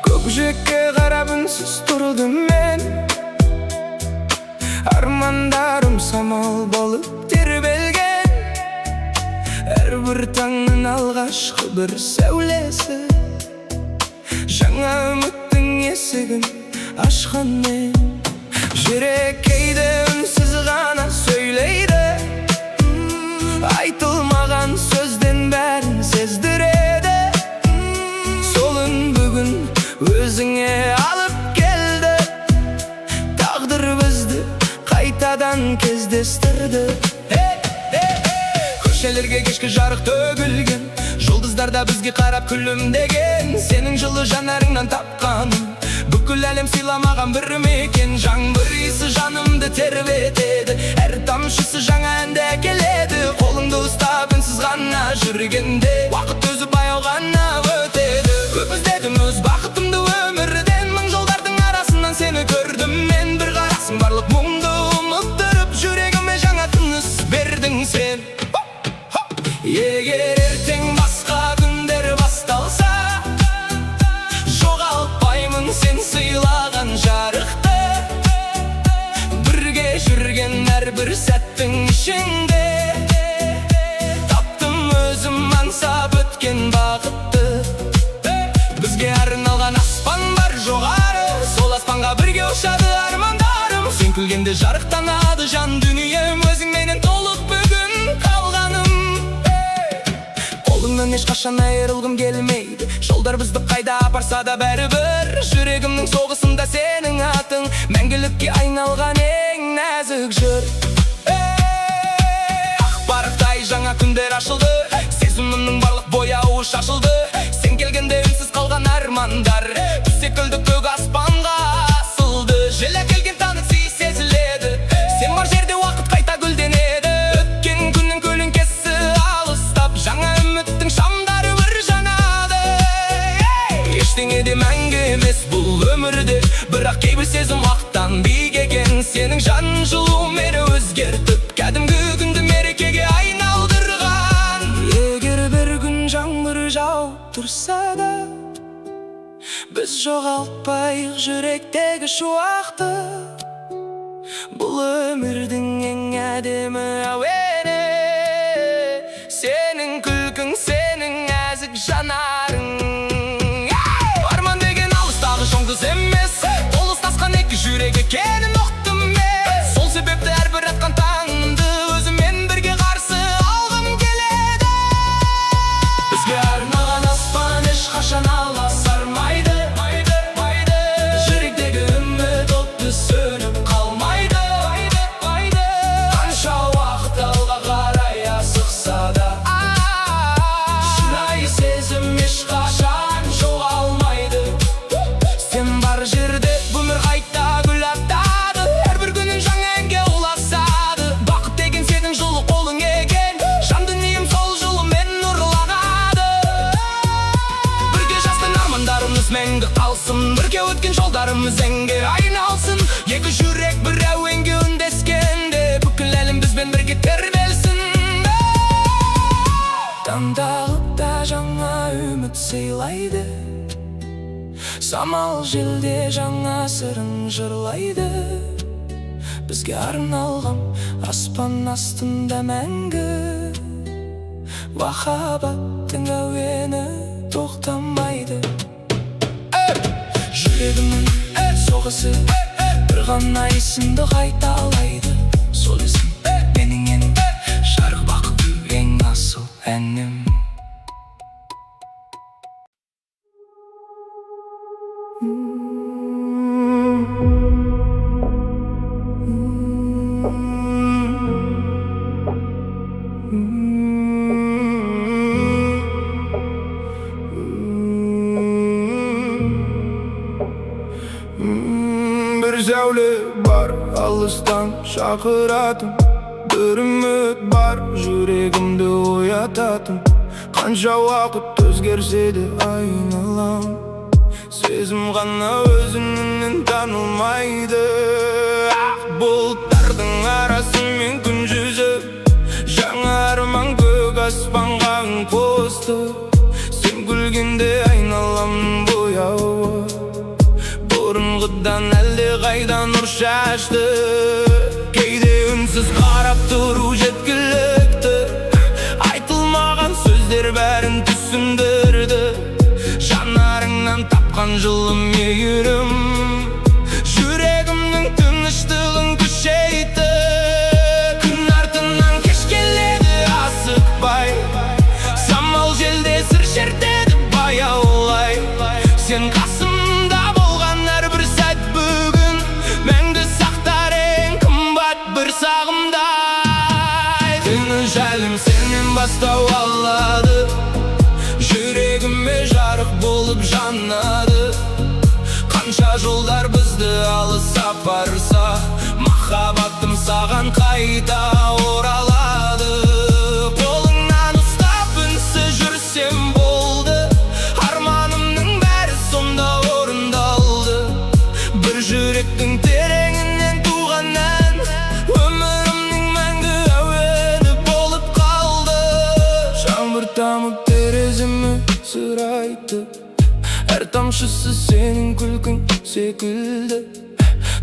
Көкжиекке қарап үнсіз тұрдым мен, армандарым самал болып тербелген. Әрбір таңның алғашқы бір сәулесі жаңа үміттің есігін ашқан мен. Жүрек кейде үнсіз ғана сөйлейді, айтылмаған сөзден бәрін сездіреді. Сол үн бүгін өзіңе алып келді, тағдыр бізді қайтадан кездестірді. Көшелерге кешкі жарық төгілген, жұлдыздар да бізге қарап күлімдеген. Сенің жылы жанарыңнан тапқаным бүкіл әлем сыйламаған бір мекен. Жаңбыр иісі жанымды тербетеді, әр тамшысы жаңа әнді әкеледі. Қолыңды ұстап үнсіз ғана жүргенде уақыт өзі баяу ғана өтеді. Көп іздедім өз бақытымды өмірден, мың жолдардың арасынан сені көрдім мен. Бір қарасың барлық мұңды ұмыттырып, жүрегіме жаңа тыныс бердің сен. Егер ертең басқа күндер басталса, жоғалтпаймын сен сыйлаған жарықты. Бірге жүрген әрбір сәттің ішінде таптым өзім аңсап өткен бақытты. Бізге арналған аспан бар жоғары, сол аспанға бірге ұшады армандарым. Сен күлгенде жарықтанады жан дүнием, өзіңменен толық бүгін қалғаным. Қолыңнан ешқашан айырылғым келмейді, жолдар бізді қайда апарса да бәрібір. Жүрегімнің соғысында сенің атың мәңгілікке айналған ең нәзік жыр. Ақпарықтай жаңа күндер ашылды, сезімімнің барлық бояуы шашылды. Сен келгенде үнсіз қалған армандар түс секілді көк аспанға асылды. Жел әкелген таныс иіс сезіледі, сен бар жерде уақыт қайта гүлденеді. Өткен күннің көлеңкесі алыстап, жаңа үміттің шамдары бір жанады. Ештеңе де мәңгі емес бұл өмірде, бірақ кейбір сезім уақыттан биік екен. Сенің жан жылу мені өзгертіп, кәдімгі күнді мерекеге айналдырған. Егер бір күн жаңбыр жауып тұрса да, біз жоғалтпайық жүректегі шуақты. Бұл өмірдің ең әдемі әуені сенің күлкің, сенің нәзік жанарың. Арман деген алыстағы шоңғыз емес, толыстасқан екі жүрек екенін ұқтым мен. Сол себепті әрбір атқан таңымды өзімен бірге қарсы алғым келеді. Бізге арналған аспан ешқашан аласармайды, жүректегі үміт отты сөніп қалмайды. Қанша уақыт алға қарай асықса да, шынайы сезім ешқашан жоғалмайды. Сен бар жерде өмір қайта гүл атады, әрбір күнін жаңа әнге ұласады. Бақыт деген сенің жылы қолың екен, жан дүнием сол жылымен нұрланады. Бірге жастың армандарымыз мәңгі қалсын, бірге өткен жолдарымыз әнге айналсын. Екі жүрек бір әуенге үндескенде, бүкіл әлем бізбен бірге тербелсін. Таңдағыда жаңа үміт сыйлайды, самал желде жаңа сырын жырлайды. Бізге арналған аспан астында мәңгі, махаббаттың әуені тоқтамайды. Жүрегімнің соғысы бір ғана есімді қайталайды. Сол есім менің ең жарық бақыттың ең асыл әнім. Бір зәуле бар алыстан шақыратын, бір үміт бар жүрегімді жататын. Қанша уақыт өзгерсе де айналам, сезім ғана өзіңнен танылмайды. Ақ бұлттардың арасымен күн жүзіп, жаңа арман көк аспанға қосты. Сен күлгенде айналамның бояуы бұрынғыдан әлде қайда нұр шашты. Кейде үнсіз қарап тұру жеткілікті, айтылмаған сөздер бәрін түсіндірді. Жанарыңнан тапқан жылы мейірім жүрегімнің тыныштығын күшейтті. Күн артынан кеш келеді асықпай, самал желде сыр шертеді баяулай. Сен қасымда болған әрбір сәт бүгін мәңгі сақтар ең қымбат бір сағымдай. Түні жайлым сенен бастау алады, жүрегіме жарық болып жанады. Қанша жолдар бізді алыс апарса, махаббатым саған қайта оралады. Қолыңнан ұстап үнсіз жүрсем болды, арманымның бәрі сонда орындалды. Бір жүректің тереңінен туған ән, өмірімнің мәңгі әуені болып қалды. Жаңбыр тамып тереземе сыр айтты, әр тамшысы сенің күлкің секілді.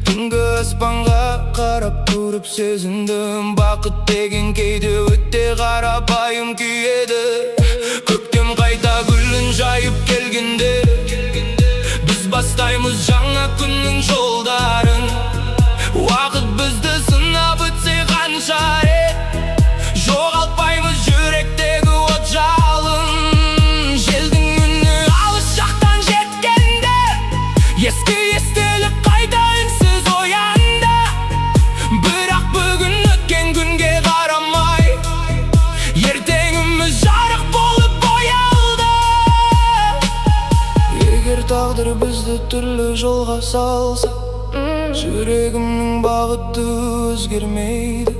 Түнгі аспанға қарап тұрып сезіндім, бақыт деген кейде өте қарапайым күйеді. Көктем қайта гүлін жайып келгенде, біз бастаймыз жаңа күннің жолдарын. Уақыт бізді сынап өтсе қанша рет, жоғалтпаймыз жүректегі от жалын. Желдің үні алыс жақтан жеткенде, ескі естелік қайта үнсіз оянды. Бірақ бүгін өткен күнге қарамай, ертеңіміз жарық болып боялды. Егер тағдыр бізді түрлі жолға салса, жүрегімнің бағыты өзгермейді.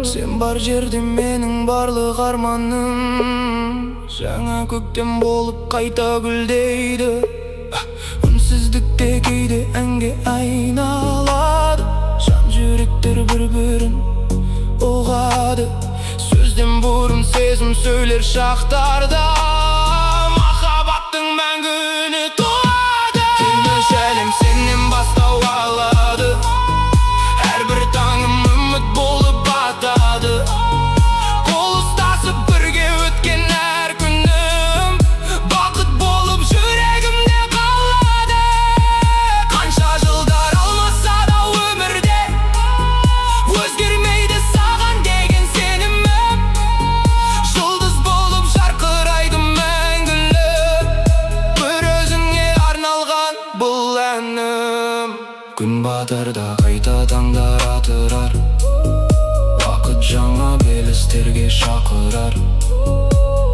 Сен бар жерде менің барлық арманым жаңа көктем болып қайта гүлдейді. Үнсіздікте кейде әнге айналады, жан жүректер бір-бірін ұғады. Сөзден бұрын сезім сөйлер шақтарда, махаббаттың мәңгі үні туады. Түні әлем сенен бастау алады, әрбір таңым үміт болып батады. Қол ұстасып бірге өткен әр күнім бақыт болып жүрегімде қалады. Қанша жылдар алмаса да өмірде, өзгермейді саған деген сенімім. Жұлдыз болып жарқырайды мәңгілік, бір өзіңе арналған бұл әнім. Күн батарда қайта таңдар атырар, уақыт жаңа белестерге шақырар.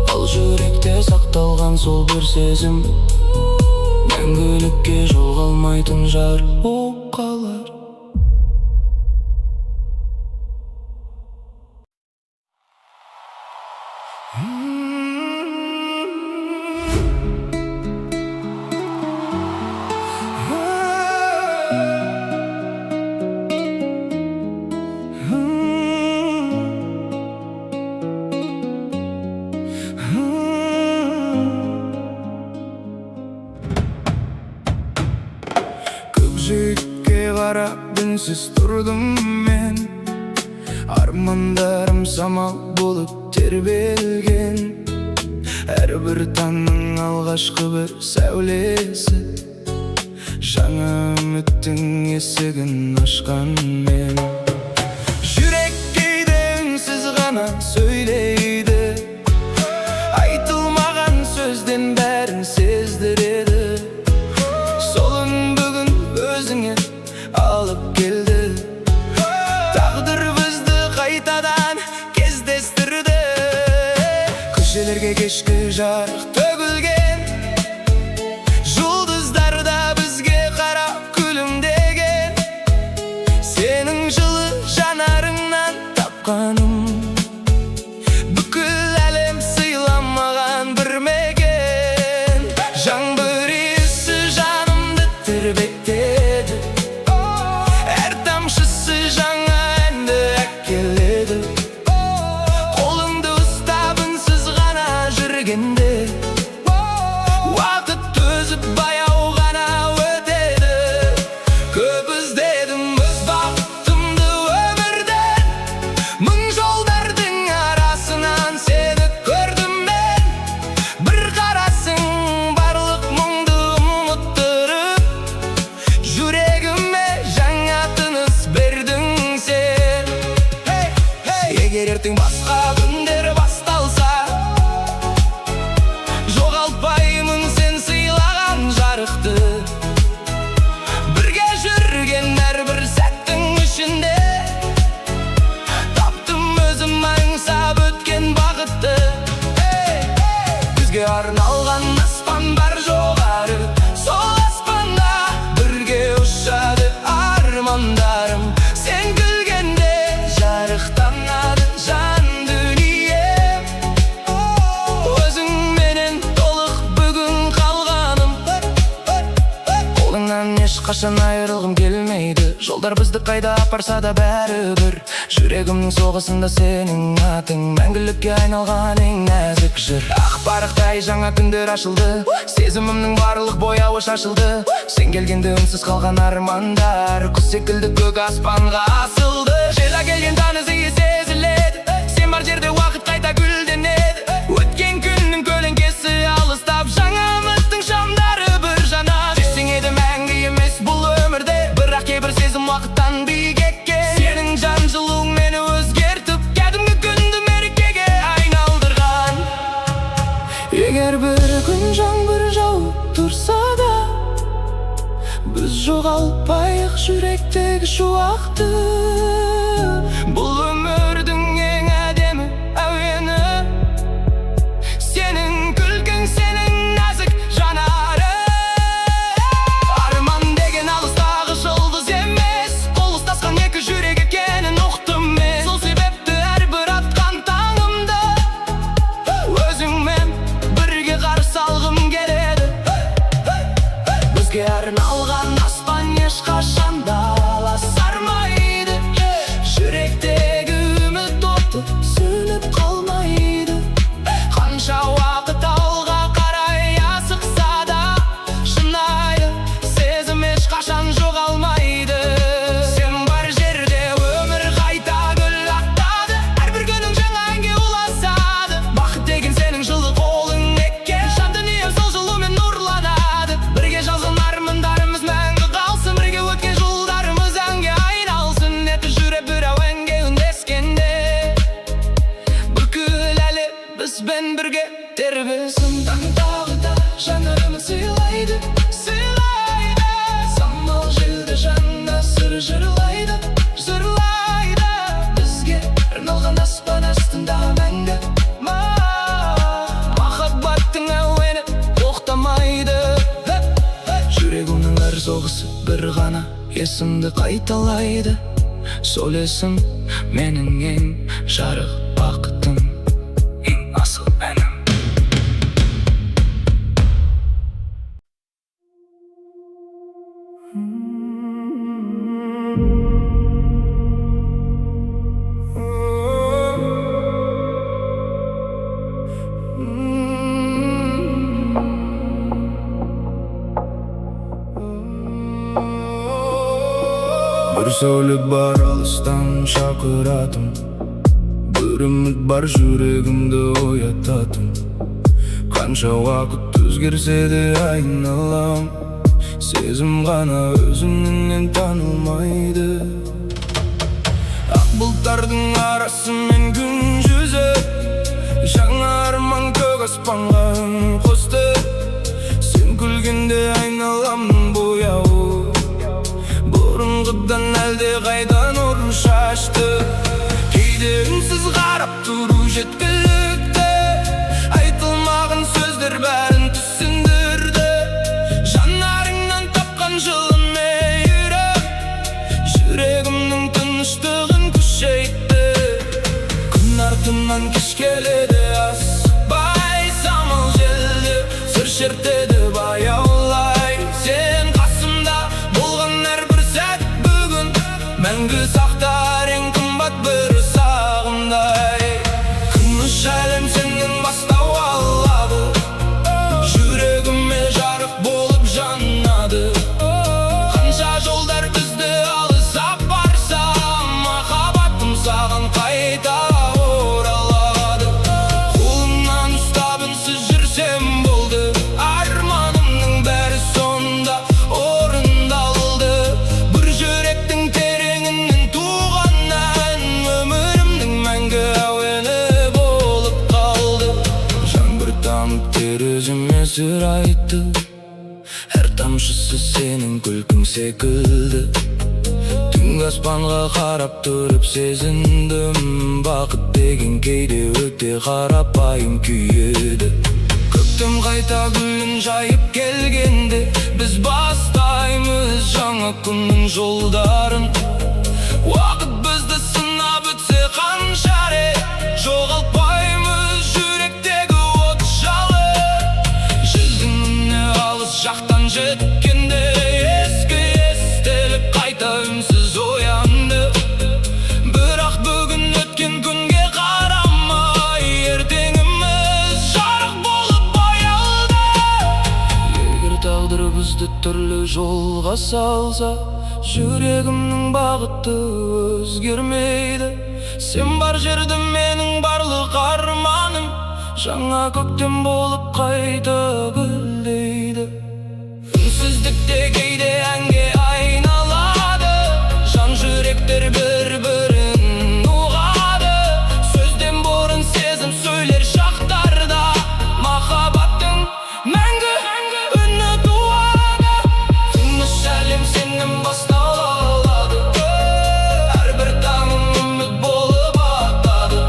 Ал жүректе сақталған сол бір сезім, мәңгілікке жоғалмайтын жар болып қалар. Көкжиекке қарап үнсіз тұрдым мен, армандарым самал болып тербелген. Әрбір таңның алғашқы бір сәулесі, жаңа үміттің есігін ашқан мен. Жүрек кейде үнсіз ғана сөйлейді, айтылмаған сөзден бәрін сездіреді. Солын бүгін өзіңе алып келді, тағдыр бізді қайтадан кездестірді. Көшелерге кешкі жарық төгілген, жұлдыздар да бізге қарап күлімдеген. Сенің жылы жанарыңнан тапқаным бүкіл әлем егер ертең басқа күндер басталса, жоғалтпаймын сен сыйлаған жарықты. Бірге жүрген әрбір сәттің ішінде таптым өзім аңсап өткен бақытты. Бізге арналған аспан бар жоғары, сол аспанда бірге ұшады армандарым. Сен күлгенде жарықтанады жан дүнием. Өзіңменен толық бүгін қалғаным. Қолыңнан ешқашан айырылғым келмейді. Жолдар бізді қайда апарса да бәрібір. Жүрегімнің соғысында сенің атың мәңгілікке айналған ең нәзік жыр. Ақ парықтай жаңа күндер ашылды, сезімімнің барлық бояуы шашылды. Сен келгенде үнсіз қалған армандар құс секілді көк аспанға асылды. Жела келген таңыз иі сезіледі, сен бар жерде уақыт қайта гүлденеді. Өткен күннің көлеңкесі алыстап, жаңа үміттің шамдары бір жанады. Сен еді мәңгі емес бұл өмірде, бірақ кейбір сезім уақыттан биік еккен. Сенің жан жылуың мені өзгертіп, кәдімгі күнді мерекеге айналдырған. Егер бір күн жаңбыр жауып тұрса да, біз жоғалтпайық жүректегі шуақты. Бұл өмірдің ең әдемі әуені, сенің күлкің, сенің нәзік жанары. Арман деген алыстағы жұлдыз емес, қол ұстасқан екі жүрек екенін ұқтым мен. Сол себепті әрбір атқан таңымды өзіңмен бірге қарсы алғым келеді. Бізге арналған аспан ешқашан да аласармайды. Жүректегі үміт оты сөніп қалмайды. Қанша уақыт алға қарай асықса да, шынайы сезім ешқашан жоғалмайды. Сен бар жерде өмір қайта гүл ақтады, әрбір күнің жаңа әнге ұласады. Бақыт деген сенің жылы қолың еккен, жан дүнием сол жылумен нұрланады. Бірге жазған армандарымыз мәңгі қалсын, бірге өткен жылдарымыз әнге айналсын. Еті жүріп бір әуенге үндескенде, бүкіл әлі бізбен бірге тербелсін. Таң тағы да жанарымыз сыйлайды, сыйлайды. Самал желді жанна сыр жырлайды, жырлайды. Бізге арналған аспан астында мәңгі махаббаттың әуені тоқтамайды. Жүрегімнің әр соғысы бір ғана есімді қайталайды. Сол есім менің ең жарық бақытым, ең асыл әнім. Бір сәуле бар алыстан шақыратым, бір үміт бар жүрегімді оятатын. Қанша уақыт өзгерсе де айналам, сезім ғана өзіңнен танылмайды. Ақ бұлттардың арасымен күн жүзі, жаңа арман көк аспанға үн қосты. Сен күлгенде айналамның бояуы бұрынғыдан әлде қайда нұр шашты. Кейде үнсіз қарап тұру жеткілікті, айтылмаған сөздер бәрін түсіндірді. Жанарыңнан тапқан жылы мейірім, жүрегімнің тыныштығын күшейтті. Күн артынан кеш келеді асықпай, самал желді сыр шертеді баяулай. Сен қасымда болған әрбір сәт бүгін мәңгі сақтар ең қымбат бір сағымдай. Күміс әлем сенен бастау алады, жүрегіме жарық болып жанады. Қанша жолдар бізді алыс апарса, махаббатым саған қайта оралады. Қолымнан ұстап үнсіз жүрсем болды, арманымның айтты. Әр тамшысы сенің күлкің секілді. Түнгі аспанға қарап тұрып сезіндім, бақыт деген кейде өте қарапайым күйеді. Көктем қайта гүлін жайып келгенде, біз бастаймыз жаңа күннің жолдарын. Уақыт бізді сынап өтсе қанша рет, жоғалтпаймыз жүректегі от жалы. Жүзіңе алыс жақтан жеткенде, ескі естелік қайта үнсіз оянды. Бірақ бүгін өткен күнге қарамай, ертеңіміз жарық болып боялды. Егер тағдыр бізді түрлі жолға салса, жүрегімнің бағыты өзгермейді. Сен бар жерде менің барлық арманым, жаңа көктем болып қайта гүлдейді. Үнсіздікте кейде әнге айналады, жан жүректер бір-бірін ұғады. Сөзден бұрын сезім сөйлер шақтарда, махаббаттың мәңгі үні туады. Тыныш әлем сенен басталады, әрбір таңым үміт болып атады.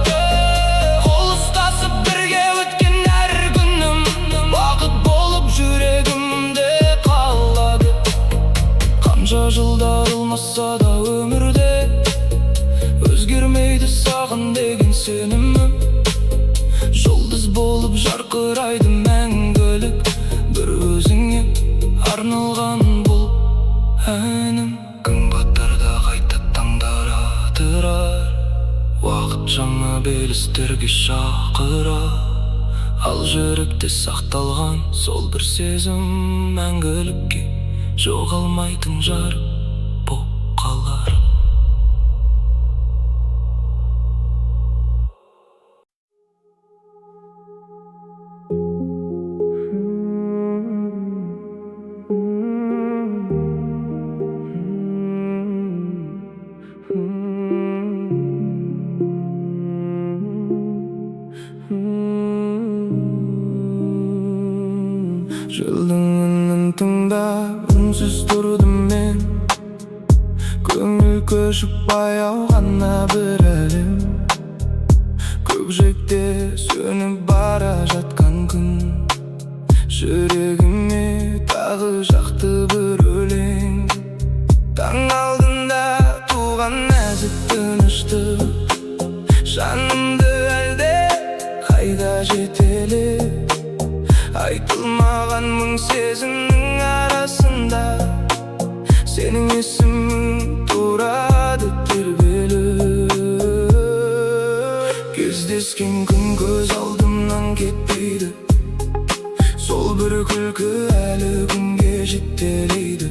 Қол ұстасып бірге өткен әр күнім, бақыт болып жүрегімде қалады. Қанша жылдар болмаса да өмірде, өзгермейді саған деген сенімім. Жұлдыз болып жарқырайды мәңгілік, бір өзіңе арналған бұл әнім. Күн батарда қайта таңдар атырар, уақыт жаңа белестерге шақырар. Ал жүректе сақталған сол бір сезім, мәңгілікке жоғалмайтын жарық боп қалар. Жылдың үнін тыңдап үнсіз тұрдым мен, көңіл көшіп баяу ғана бір әлем. Көкжиекте сөніп бара жатқан күн, жүрегіме тағы жақты бір өлең. Таң алдында туған нәзік тыныштық, жанымды әлде қайда жетелеп. Айтылмаған мың сезімнің арасында, сенің есімің тұрады тербеліп. Кездескен күн көз алдымнан кетпейді, сол бір күлкі әлі күнге жетелейді.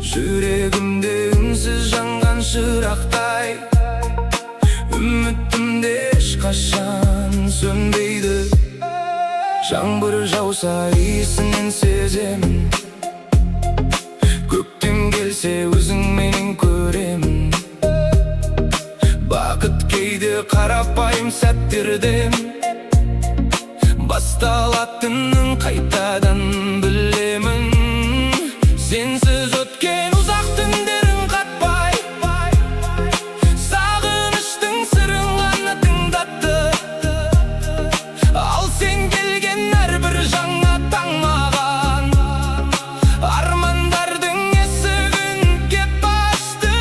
Жүрегімде үнсіз жанған шырақтай, үмітімде ешқашан сөнбейді. Жаңбыр жауса иісінен сеземін, көктем келсе өзіңменен көремін. Бақыт кейде қарапайым сәттерден басталатынын қайтадан білемін. Сенсіз өткен ұзақ түндерін қатпай, сағыныштың сырын ғана тыңдатты. Ал сен келген әрбір жаңа таң маған армандардың есігін кеп ашты.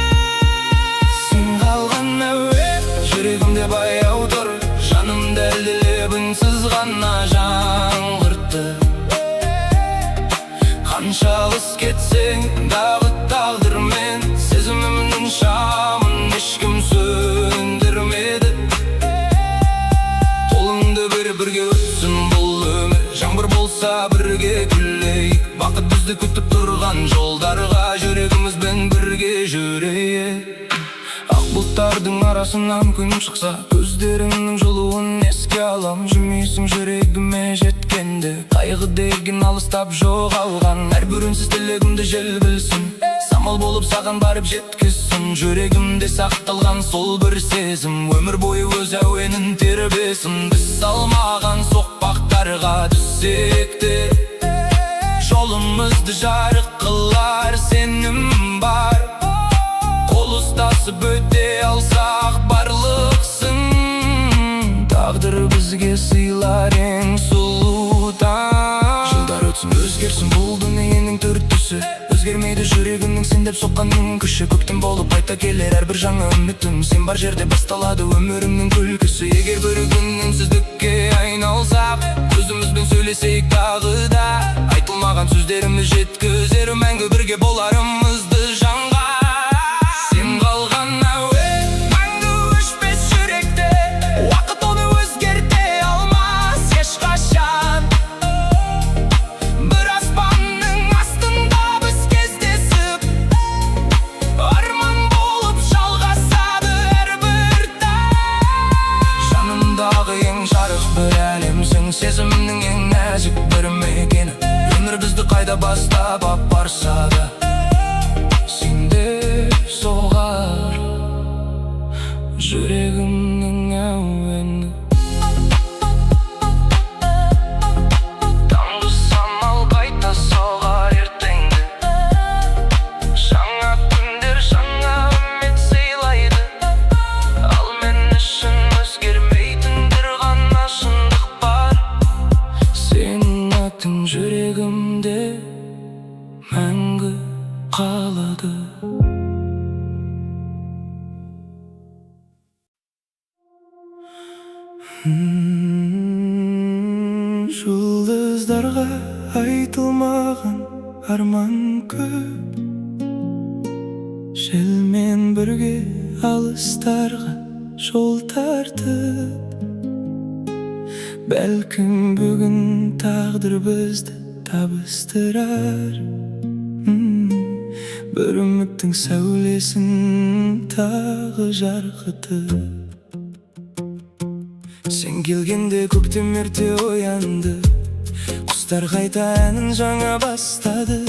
Сен қалған әуе жүрегімде баяу тұр, жанымды әлдилеп үнсіз ғана жаңғыртты. Қанша алыс кетсең дағы тағдырмен, сезімімнің шамын ешкім сөндірмеді. Қолыңды бірге өтсін бұл өмір, жаңбыр болса бірге күлейік. Бақыт бізді күтіп тұрған жолдарға жүрегімізбен бірге жүрейік. Ақ бұлттардың арасынан күн шықса, көздеріңнің жылуын еске алам. Жүрмейсің жүрегіме жеткенде, қайғы деген алыстап жоғалған. Әрбір үнсіз тілегімді жел білсін, самал болып саған барып жеткізсін. Жүрегімде сақталған сол бір сезім, өмір бойы өз әуенін тербесін. Біз салмаған соқпақтарға түссек те, Жолымызды жарық қылар сенім бар. Қол ұстасып өте алсақ барлықсын, тағдыр бізге сыйлар ең сұлу таң. Жылдар өтсін өзгерсін бұл дүниенің түр-түсі, өзгермейді жүрегімнің сен деп соққанның күші. Көктем болып қайта келер әрбір жаңа үмітім, сен бар жерде басталады өмірімнің күлкісі. Егер бір күн үнсіздікке айналсақ, өзімізбен сөйлесейік тағы да, айтылмаған сөздерімді жеткізер мәңгі бірге боларымызды жанға. Сен қалған әуе, мәңгі өшпес жүректе, уақыт оны өзгерте алмас ешқашан. Бір аспанның астында біз кездесіп, арман болып жалғасады әрбір таң. Жанымдағы ең жарық бір әлемсің, сезімнің ең нәзік бір мекені. Өмір бізді қайда бастап апарса да, сенде соғар жүрегімнің әуені. Таңғы самал қайта соғар ертеңді, жаңа күндер жаңа үміт сыйлайды. Ал мен үшін өзгермейтіндер ғана шындық бар. Сенің атың жүрегімде мәңгі қалады. Жұлдыздарға айтылмаған арман көп, желмен бірге алыстарға жол тартып. Бәлкім бүгін тағдыр бізді табыстырар, бір үміттің сәулесін тағы жарқытып. Сен келгенде көктем ерте оянды, құстар қайта әнін жаңа бастады.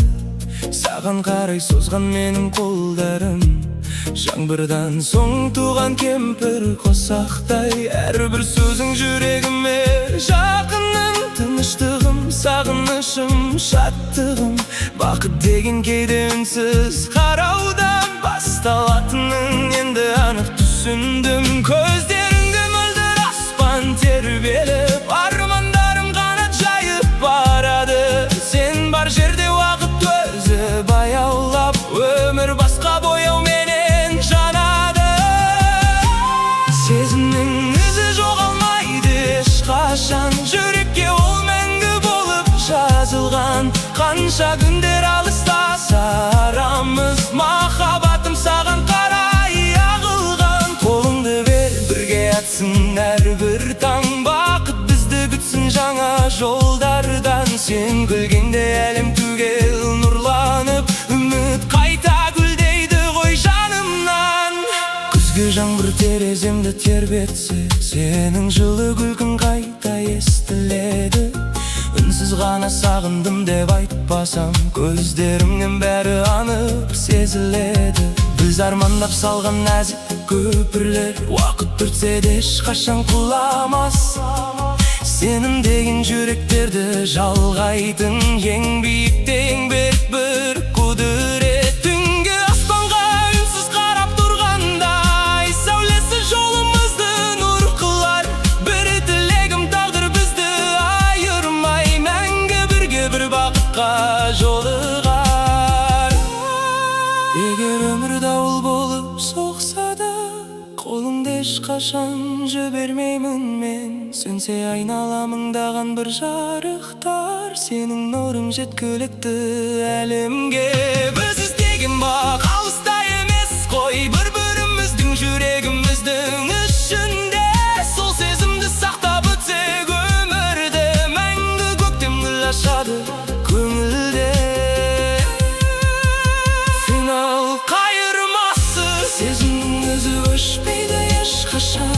Саған қарай созған менің қолдарым, жаңбырдан соң туған кемпір қосақтай. Әрбір сөзің жүрегіме жақының, тыныштығым, сағынышым, шаттығым. Бақыт деген кейде үнсіз қараудан басталатынын енді анық түсіндім. Көздеріңде мөлдір аспан тербеліп, армандарым қанат жайып барады. Сен бар жерде уақыт өзі баяулап, өмір басқа бояуменен жанады. Сезімнің ізі жоғалмайды ешқашан, жүрекке ол мәңгі болып жазылған. Қанша күндер алыстаса арамыз, махаббатым саған қарай ағылған. Қолыңды бер, бірге атсын әрбір таң, бақыт бізді күтсін жаңа жолдардан. Сен күлгенде әлем түгел нұрланып, үміт қайта гүлдейді ғой жанымнан. Күзгі жаңбыр тереземді тербетсе, сенің жылы күлкің қайта естіледі. Үнсіз ғана сағындым деп айтпасам, көздерімнен бәрі анық сезіледі. Біз армандап салған нәзік көпірлер, уақыт өтсе де ешқашан құламас. Сенім деген жүректерді жалғайтын ең биікте ең берік бір құдірет. Түнгі аспанға үнсіз қарап тұрғандай, сәулесі жолымызды нұр қылар. Бір тілегім тағдыр бізді айырмай, мәңгі бірге бір бақытқа жолығар. Егер өмір дауыл болып соқса да, қолыңды ешқашан жібермеймін мен. Сөнсе айналамыңдаған бір жарықтар, сенің нұрың жеткілікті әлемге. Біз іздеген бақ алыста емес қой, бір-біріміздің жүрегіміздің ішінде. Сол сезімді сақтап өтсек өмірді, мәңгі көктем гүл ашады көңілде. Финал қайырмасы, сезімнің өзі өшпейді ешқашан.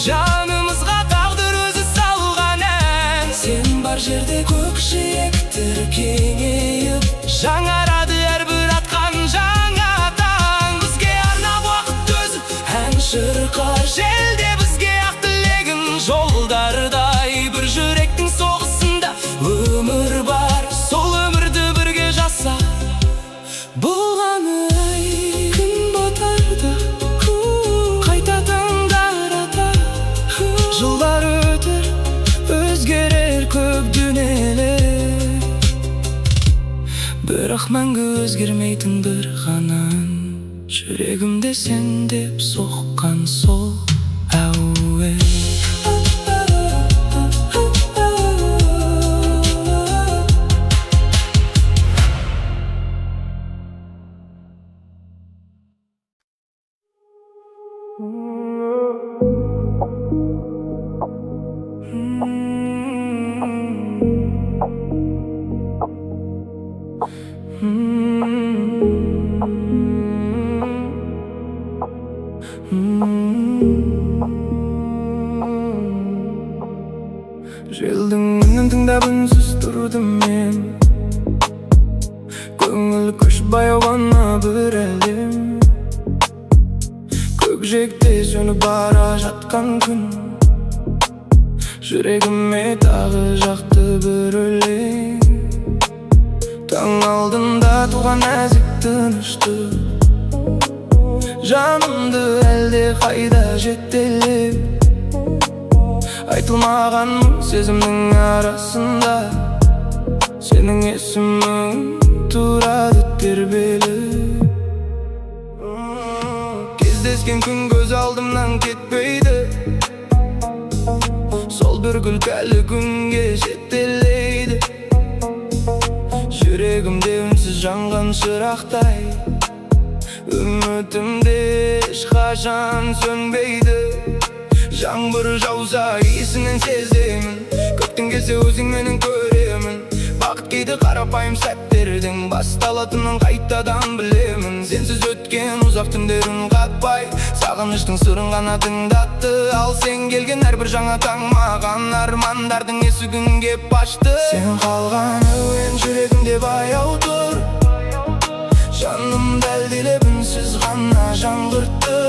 Жанымызға тағдыр өзі салған ән, сен бар жерде көкжиектер кеңейіп, жаңарады әрбір атқан жаңа таң. Бізге арнап уақыт өзі ән шырқар, желде бізге ақ тілегін жолдардай. Бір жүректің соғысында өмір бар, сол өмірді бірге Бірақ мәңгі өзгермейтін бір ғана үн, жүрегімде сен деп соққан сол әуен. Желдің үнін тыңдап үнсіз тұрдым мен, көңіл көш баяу ғана бір әлем. Көкжиекте сөніп бара жатқан күн, жүрегіме тағы жақты бір өлең. Таң алдында туған нәзік тыныштық, жанымды әлде қайда жетелеп. Айтылмаған сезімнің арасында сенің есімің тұрады тербеліп. Кездескен күн көз алдымнан кетпейді, сол бір күлкілі күнге жетелейді. Жүрегімде үнсіз жанған шырақтай, үмітімде ешқашан сөнбейді. Жаңбыр жауса иісінен сеземін, көктем келсе өзіңменен көремін. Бақыт кейде қарапайым сәттердің басталатынын қайтадан білемін. Сенсіз өткен ұзақ түндерін қатпай, сағыныштың сырын ғана тыңдатты. Ал сен келген әрбір жаңа таң маған армандардың есігін кеп ашты. Сен қалған әуен жүрегімде баяу тұр, жанымды әлдилеп үнсіз ғана жаңғыртты.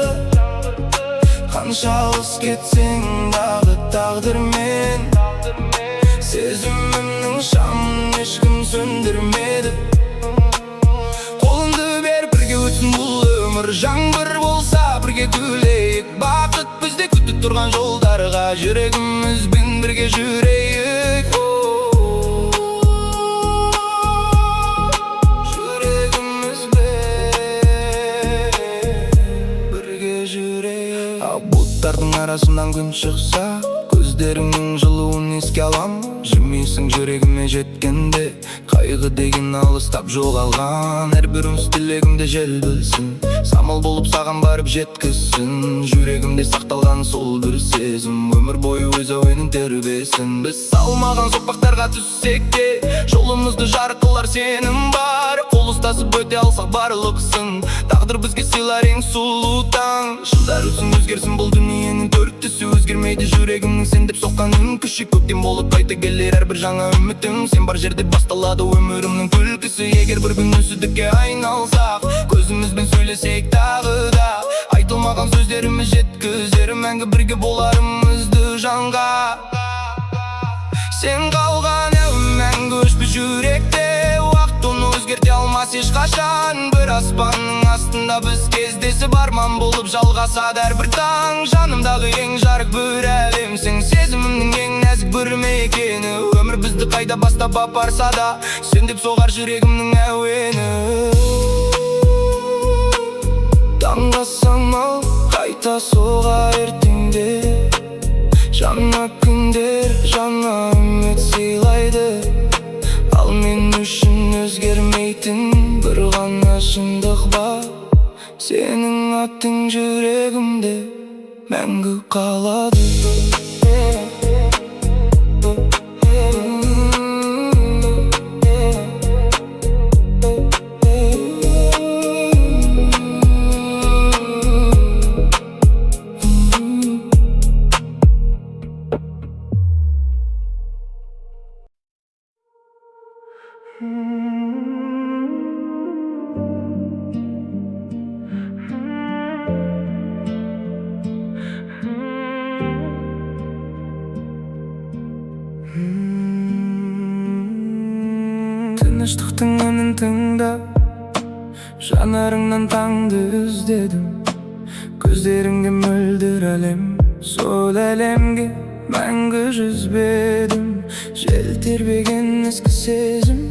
Қанша алыс кетсең дағы тағдырмен, сезімімнің шамын ешкім сөндірмеді. Қолыңды бер, бірге өтсін бұл өмір. Жаңбыр болса бірге күлейік, бақыт бізде күтіп тұрған жолдарға жүрегімізбен бірге жүрейік. Бұлттардың арасынан күн шықса, көздеріңнің жылуын еске алам. Жүрмейсің жүрегіме жеткенде, қайғы деген алыстап жоғалған. Әрбір үнсіз тілегімде жел білсін, самал болып саған барып жеткізсін. Жүрегімде сақталған сол бір сезім, өмір бойы өз әуенін тербесін. Біз салмаған соқпақтарға түссек те, жолымызды жарық қылар сенім бар. Қол ұстасып өте алсақ барлықсын, тағдыр бізге сыйлар ең сұлу таң. Жылдар өтсін өзгерсін бұл дүниенің төрт түсі, өзгермейді жүрегімнің сен деп соққан үн. Күші көктем болып қайта келер әрбір жаңа үмітім. Сен бар жерде басталады өмірімнің күлкісі. Егер бір күн үнсіздікке айналсақ, көзімізбен сөйлесек тағы да, айтылмаған сөздеріміз жеткізер мәңгі бірге боларымызды жанға. Сен қалған әуен мәңгі өшпес жүректе, уақыт оны өзгерте алмас ешқашан. Бір аспанның астында біз кездесіп арман болып жалғасады әрбір таң. Жанымдағы ең жарық бір әлемсің, сезімімнің ең нәзік бір мекені. Өмір бізді қайда бастап апарса да, сен деп соғар жүрегімнің әуені. Таңға самал қайта соғар ертеңде, жаңа күндер жаңа үміт сыйлайды. Ал мен үшін өзгермейтін бір ғана шындық бар, сенің атың жүрегімде мәңгі қалады. Тыныштықтың үнін тыңдап, жанарыңнан таңды іздедім. Көздеріңде мөлдір әлем, сол әлемге мәңгі жүзбедім. Жел тербеген ескі сезім,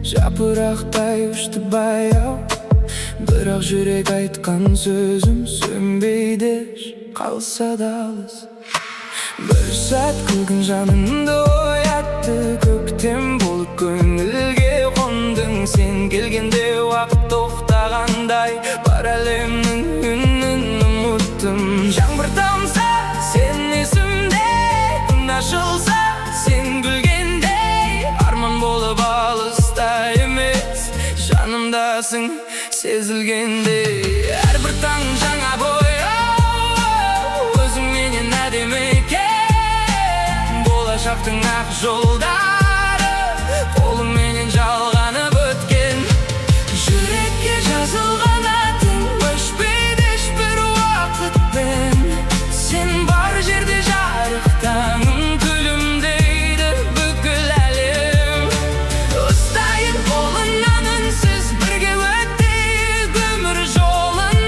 жапырақтай ұшты баяу. Бірақ жүрек айтқан сөзім сөнбейді, қалса да алыс. Бір сәт күлгін жанымды оятты, көктем болып көңілге қондың. Сен келгенде уақыт тоқтағандай, бар әлемнің үнін ұмыттым. Жаңбыр тамса сен есімде, күн ашылса сен күлгендей, арман болып алыста емес, жанымдасың сезілгендей. Әрбір таң жаңа бояу, өзіңменен әдемі екен. Болашақтың ақ жолдары қолыңменен жалғанып өткен. Жүрекке жазылған атың өшпейді ешбір уақытпен. Сен бар жерде жарық таңым, күлімдейді бүкіл әлем. Ұстайын қолыңнан үнсіз, бірге өтейік өмір жолын.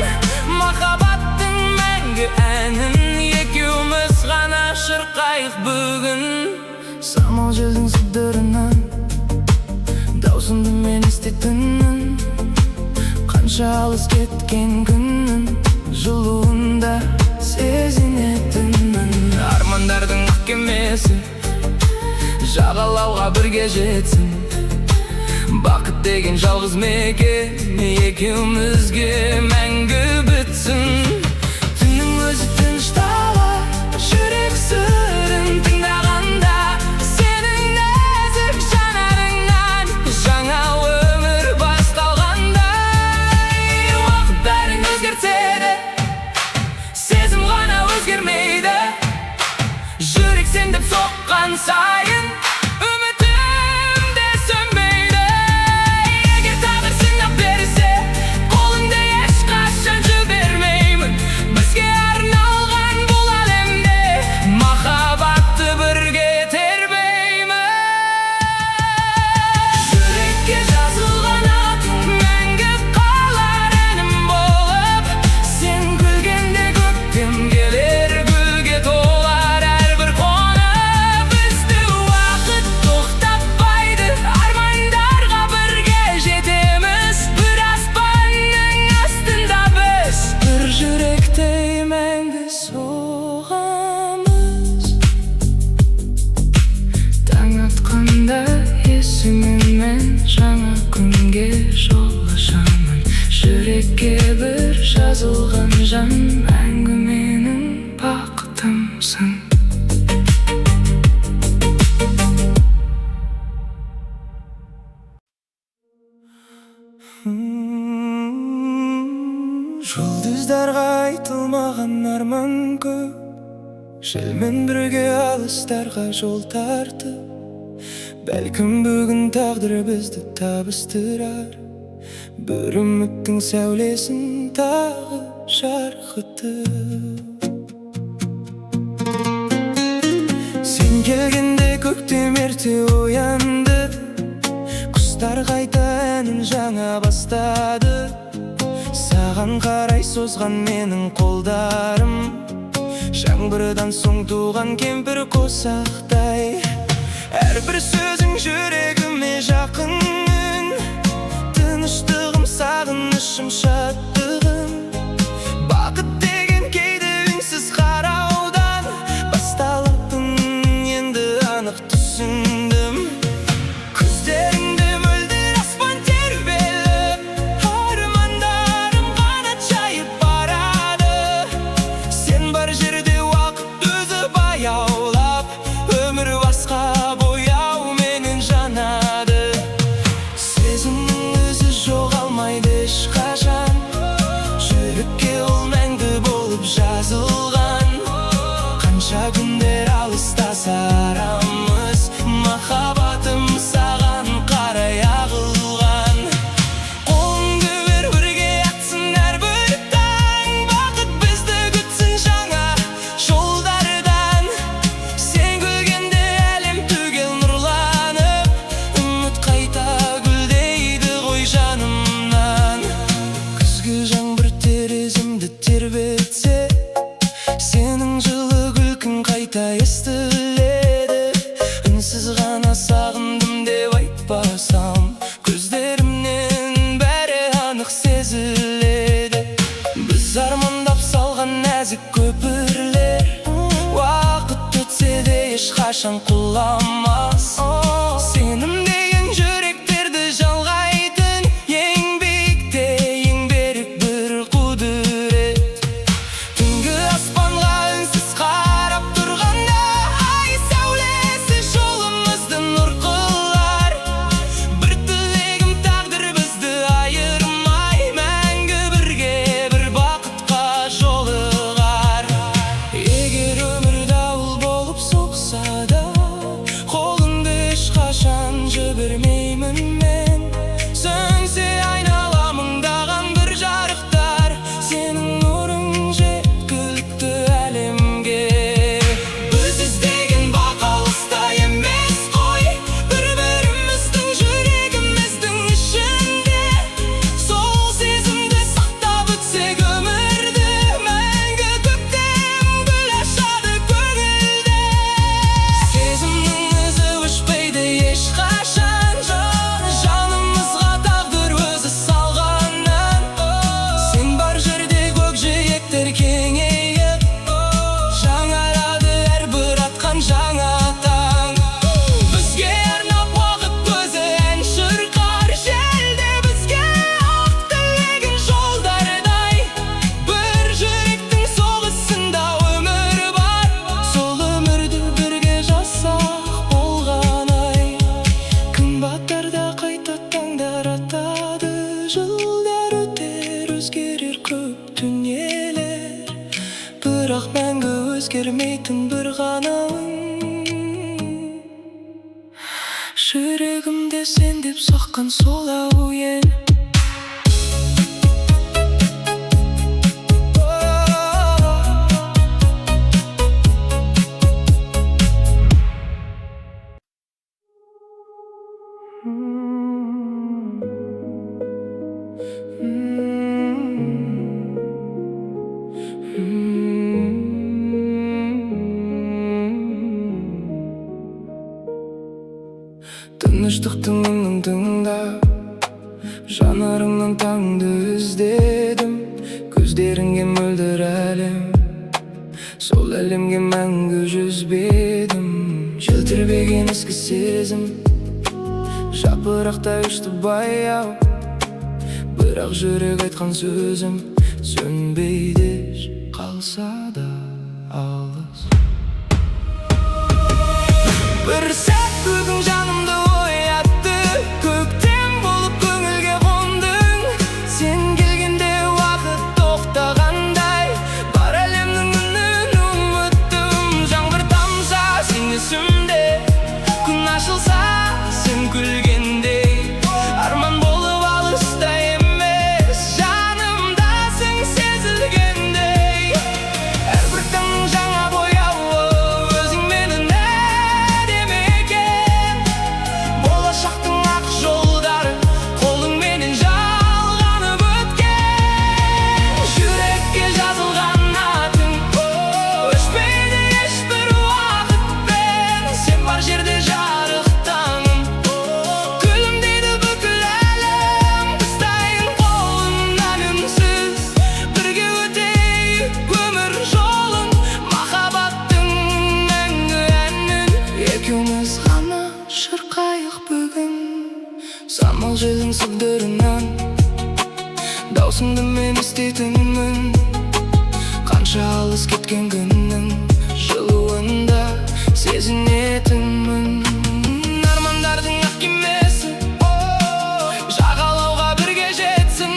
Махаббаттың мәңгі әнін екеуміз ғана шырқайық бүгін. Самал желдің сыбдырынан даусымды мен еститінін, қанша алыс кеткен күннің жылуында сезінетінмін. Армандардың ақ кемесі жағалауға бірге жетсін. Бақыт деген жалғыз мекен екеумізге мәңгі бітсін. Түннің өзі тыныштала, жүрек сырын тыңдағанда, сенің нәзік жанарыңнан жаңа өмір басталғандай. Уақыт бәрін өзгертеді, сезім ғана өзгермейді. Жүрек сен деп соққан сайын үмітім де сөнбейді. Егер тағдыр сынап берсе, қолыңды ешқашан жібермеймін. Бізге арналған бұл әлемде махаббатты бірге тербеймін. Жүрекке жазылған атың мәңгі қалар әнім болып. Сен күлгенде көктем келер, гүлге толар әрбір қонып. Бізді уақыт тоқтатпайды, армандарға бірге жетеміз. Бір аспанның астында біз, бір жүректей мәңгі соғамыз. Таң атқанда есіміммен жаңа күнге жол ашамын. Жүрекке бір жазылған жан, мәңгі менің бақытымсың. Жұлдыздарға айтылмаған арман көп, желмен бірге алыстарға жол тартып. Бәлкім бүгін тағдыр бізді табыстырар, бір үміттің сәулесін тағы жарқытып. Сен келгенде көктем ерте оянды, құстар қайта әнін жаңа бастады. Саған қарай созған менің қолдарым, жаңбырдан соң туған кемпір қосақтай. Әрбір сөзің жүрегіме жақын үн, тыныштығым, сағынышым, шаттығым. Бақыт деген кейде үнсіз қараудан басталатын, енді анық түсіндім. Көздеріңде мөлдір аспан тербеліп, армандарым қанат жайып барады. Сен бар жерде уақыт өзі баяулап, өмір басқа бояуменен жанады. Сезімнің өзі жоғалмайды ешқашан, жүрекке ол мәңгі болып жазылған. Қанша күндер алыстаса арамыз, махаббатым саған қарай ағылған. Қолыңды бер, бірге атсын әрбір таң, бақыт бізді күтсін жаңа жолдардан. Сен күлгенде әлем түгел нұрланып, үміт қайта гүлдейді ғой жанымнан. Күзгі жаңбыр тереземді тербетсе, сенің жылы күлкің қайта естіледі. Үнсіз ғана сағындым деп айтпасам, көз ешқашан құламас. Сенім деген жүректерді жалғайтын ең биікте ең берік бір құдірет. Түнгі аспанға үнсіз қарап тұрғанда ай сәулесі жолымызды нұр қылар. Бір тілегім тағдыр бізді айырмай, мәңгі бірге бір бақытқа жолығар. Егер өмір дауыл болып соқса да, қолыңды ешқашан жібермеймін мен. Сөнсе айналамыңдаған бір жарықтар, сенің нұрың жеткілікті әлемге. Біз іздеген бақалыста емес қой, бір-біріміздің жүрегіміздің ішінде. Сол сезімді сақтап өтсек өмірді, мәңгі көктем гүл ашады көңілде. Сезімнің ізі өшпейді ешқашан, жанымызға тағдыр өзі салғаннан. Сен бар жерде көкжиектер кеңейіп, жаңарады әрбір атқан жаңа таң. Бізге арнап уақыт өзі ән шырқар, желде бізге ақ тілеген жолдардай. Бір жүректің соғысында өмір бар, сол өмірді бірге жасақ болған ай. Күн батарда қайта таңдар атады, жылдар өтер өзгерер көп дүниелер, бірақ мәңгі өзгермейтін бір ғана үн. Жүрегімде сен деп соққан сол әуен. Тыныштықтың үнін тыңдап, жанарыңнан таңды іздедім. Көздеріңе мөлдір әлем, сол әлемге мәңгі жүзбедім. Желтірбеген ізгі сезім, жапырақтай ұшты баяу, бірақ жүрек айтқан сөзім сөнбейді қалса да алыс. Бір сәт бүгін жанымды оятты, көктем болып көңілге қондың. Сен келгенде уақыт тоқтағандай, бар әлемнің үнін ұмыттым. Жаңбыр тамса сен есімде, күн ашылса сен күлгендей. Арман болып алыста емес, жанымдасың сезілгендей. Әрбір таңның жаңа бояуы өзің менің әдемі екен. Болашақтың ақ жолдары қолыңменен жалғанып өткен. Жүрекке жазылған атың өшпейді ешбір уақытпен. Сен бар жерде жарық таңым, күлімдейді бүкіл әлем. Ұстайын қолыңнан үнсіз, бірге өтейік өмір жолын, махаббаттың мәңгі әнін. Екеуміз ғана шырқайық бүгін, самал желдің сыбдырынан. Даусыңды мен еститінмін, қанша алыс кеткен күннің жылуында сезінетінмін. Армандардың ақ кемесі жағалауға бірге жетсін.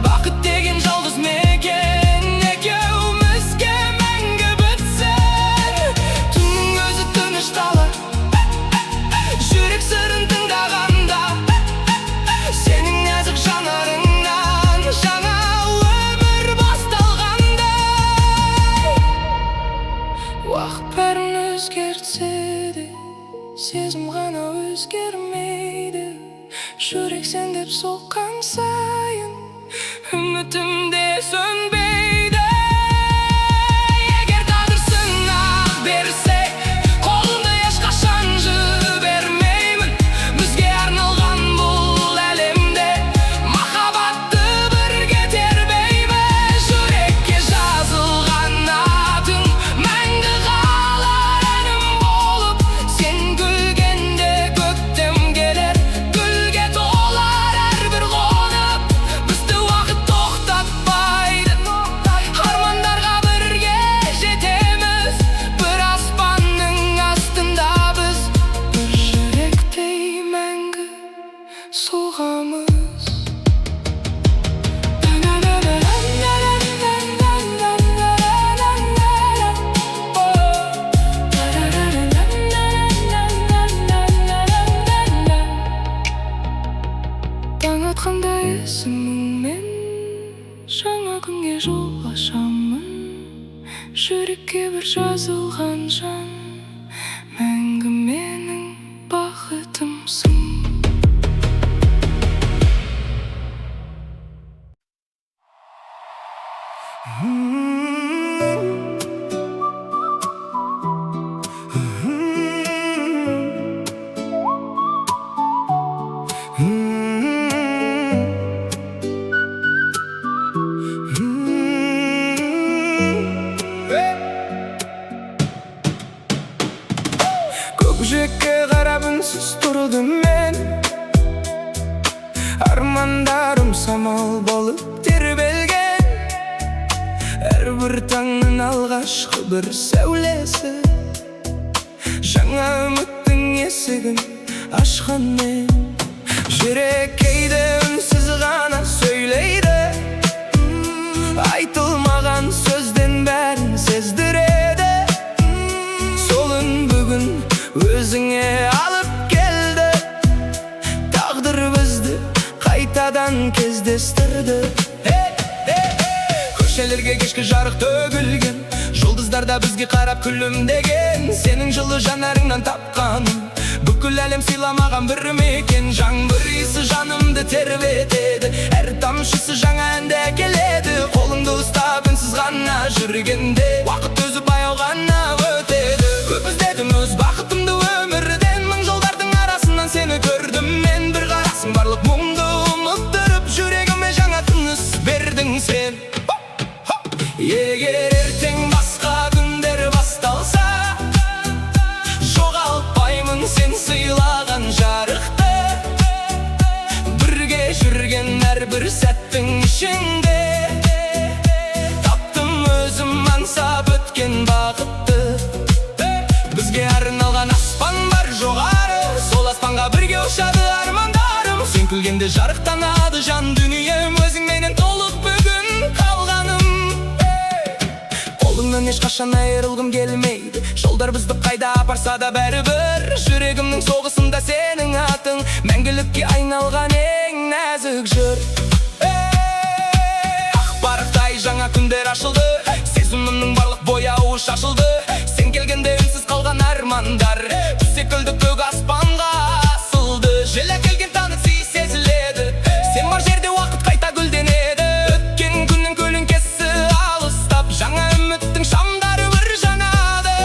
Бақыт деген жалғыз мекен, екеумізге мәңгі бітсін. Түннің өзі тыныштала, жүрек сырын тыңдағанда, сенің нәзік жанарыңнан жаңа өмір басталғандай. Уақыт бәрін өзгертсе де, сезім ғана өзгермейді. Жүрек сен деп соққан сайын, үмітім де сөнбейді. Егер тағдыр сынақ берсе, қолымды ешқашан жібермеймін. Бізге арналған бұл әлемде махаббатты бірге тербейміз. Жүрекке жазылған атың мәңгі қалар әнім көкжиекке қарап үнсіз тұрдым мен. Армандарым самал болып тербелген, әрбір таңның алғашқы бір сәулесі, жаңа үміттің есігін ашқан мен. Жүрек кейде үнсіз ғана сөйлейді, айтылмаған сөзден бәрін сездіреді. Сол үн бүгін өзіңе алып келді, тағдыр бізді қайтадан кездестірді. Көшелерге кешкі жарық төгілген, жұлдыздарда бізге қарап күлімдеген. Сенің жылы жанарыңнан тапқаным бүкіл әлем сыйламаған бір мекен. Жаңбыр иісі жанымды тербетеді, әр тамшысы жаңа әнді әкеледі. Қолыңды ұстап үнсіз ғана жүргенде, уақыт өзі баяу ғана өтеді. Көп іздедім өз бақытымды өмірден, мың жолдардың арасынан сені көрдім мен. Бір қарасың барлық мұңды ұмыттырып, жүрегіме жаңа тыныс бердің сен. Егер ертең басқа күндер басталса, жоғалтпаймын сен сыйлаған жарықты. Бірге жүрген әрбір сәттің ішінде таптым өзім аңсап өткен бақытты. Бізге арналған аспан бар жоғары, сол аспанға бірге ұшады армандарым. Сен күлгенде жарықтанады жан дүнием, өзіңменен толық бүгін қалғаным. Қолыңнан ешқашан айырылғым келмейді, жолдар бізді қайда апарса да бәрібір. Жүрегімнің соғысында сенің атың мәңгілікке айналған ең нәзік жыр. Ақ барықтай жаңа күндер ашылды, сезімімнің барлық бояуы шашылды. Сен келгенде үнсіз қалған армандар түс секілді көк аспанға асылды. Жел әкелген таңы сый сезіледі, сен бар жерде уақыт қайта гүлденеді. Өткен күннің көлеңкесі алыстап, жаңа үміттің шамдары бір жанады.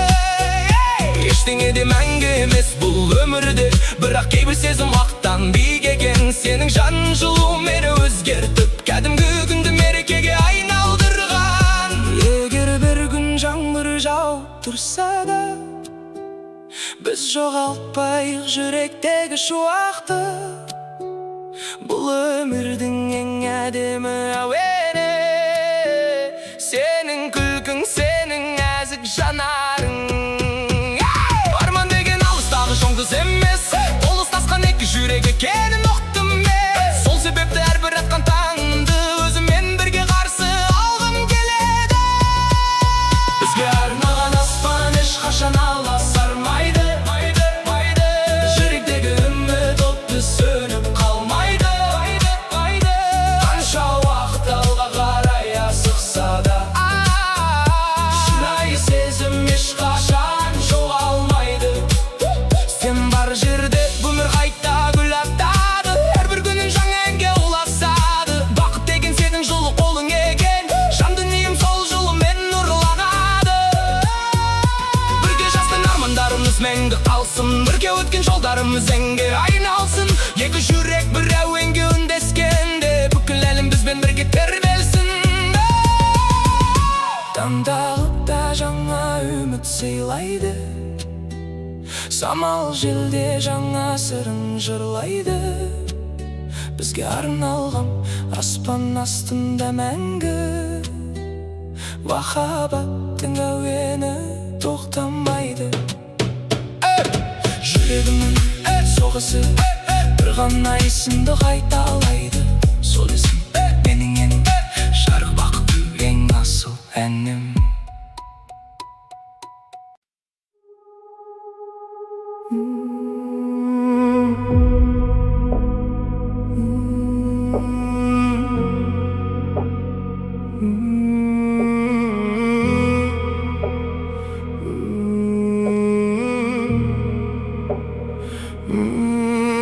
Ештеңе де мәңгі емес бұл өмірде, бірақ кейбір сезім уақыттан биік екен. Сенің жан жылуың мені өзгертіп, кәдімгі күнді мерекеге айналдырған. Егер бір күн жаңбыр жауып тұрса да, біз жоғалтпайық жүректегі шуақты. Бұл өмірдің ең әдемі әуені, сенің күлкің, сенің нәзік жанарың. Арман деген алыстағы жоңғыз емес, толыстасқан екі жүрек екенін ұқтым мен. Сол себепті әрбір атқан таңымды өзіммен бірге қарсы алғым келеді. Бізге арналған аспан ешқашан аласармайды, жүректегі үміт отты сөніп қалмайды. Қанша уақыт алға қарай асықса да, шынайы сезім ешқашан жоғалмайды. Сен бар жерде өмір қайта гүл аттады, әрбір күнін жаңа әнге ұласады. Бақыт деген сенің жылы қолың екен, жан дүнием сол жылымен нұрланады. Бірге жасқан армандарымыз мәңгі қалсын, бірге өткен жолдарымыз әнге айналсын. Екі жүрек бір әуенге үндескенде, бүкіл әлем бізбен бірге тербелсін. Таңдағыда жаңа үміт сыйлайды, самал желде жаңа сырын жырлайды. Бізге арналған аспан астында мәңгі, махаббаттың әуені тоқтамайды. Жүрегімнің соғысы бір ғана есімді қайталайды. Сол есім менің ең жарық бақытты ең асыл әнім.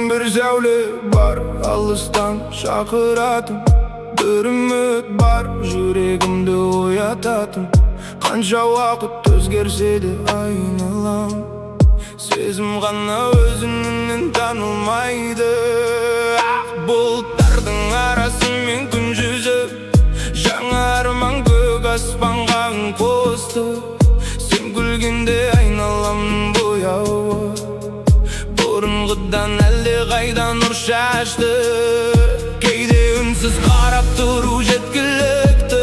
Бір зәуле бар алыстан шақыратын, бір үміт бар жүрегімді оятатын. Қанша уақыт өзгерсе де айналам, сезім ғана өзіңнен танылмайды. Ақ бұлттардың арасымен күн жүзіп, жаңа арман көк аспанға қосты. Сен күлгенде айналамның бояуы, бұрынғыдан әлде қайда нұр шашты. Кейде үнсіз қарап тұру жеткілікті,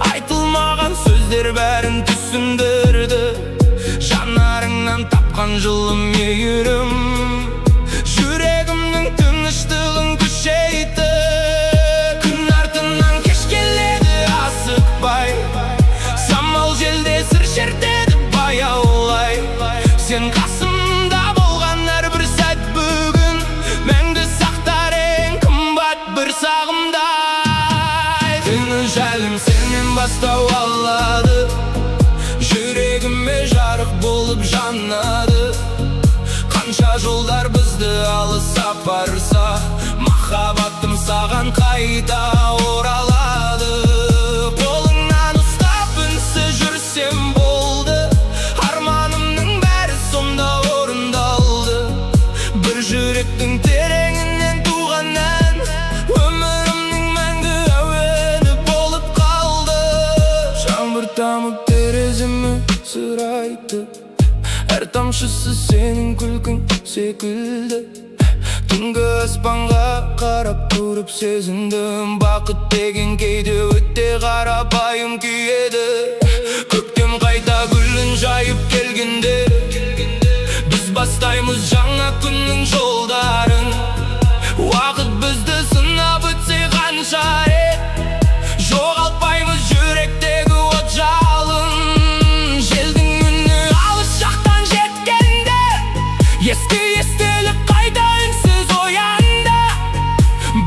айтылмаған сөздер бәрін түсіндірді. Жанарыңнан тапқан жылы мейірім жүрегімнің тыныштығын күшейтті. Күн артынан кеш келеді асықпай, самал желде сыр шертеді баяулай. Сен қасымда болған әрбір сәт бүгін мәңгі сақтар ең қымбат бір сағымдай. Түні жайлым сенен бастау алады, жүрегіме жарық болып жанады. Қанша жолдар бізді алыс апарса, махаббатым саған қайта оралады. Қолыңнан ұстап үнсіз жүрсем болды, арманымның бәрі сонда орындалды. Бір жүректің тереңінен туған ән, өмірімнің мәңгі әуені болып қалды. Жаңбыр тамып тереземе сыр айтты, әр тамшысы сенің күлкің секілді. Түнгі аспанға қарап тұрып сезіндім, бақыт деген кейде өте қарапайым күйеді. Көктем қайта гүлін жайып келгенде, біз бастаймыз жаңа күннің жолдарын. Уақыт бізді сынап өтсе қанша рет, жоғалтпаймыз жүректегі от жалын. Желдің үні алыс жақтан жеткенде, ескі естелік қайта үнсіз оянды.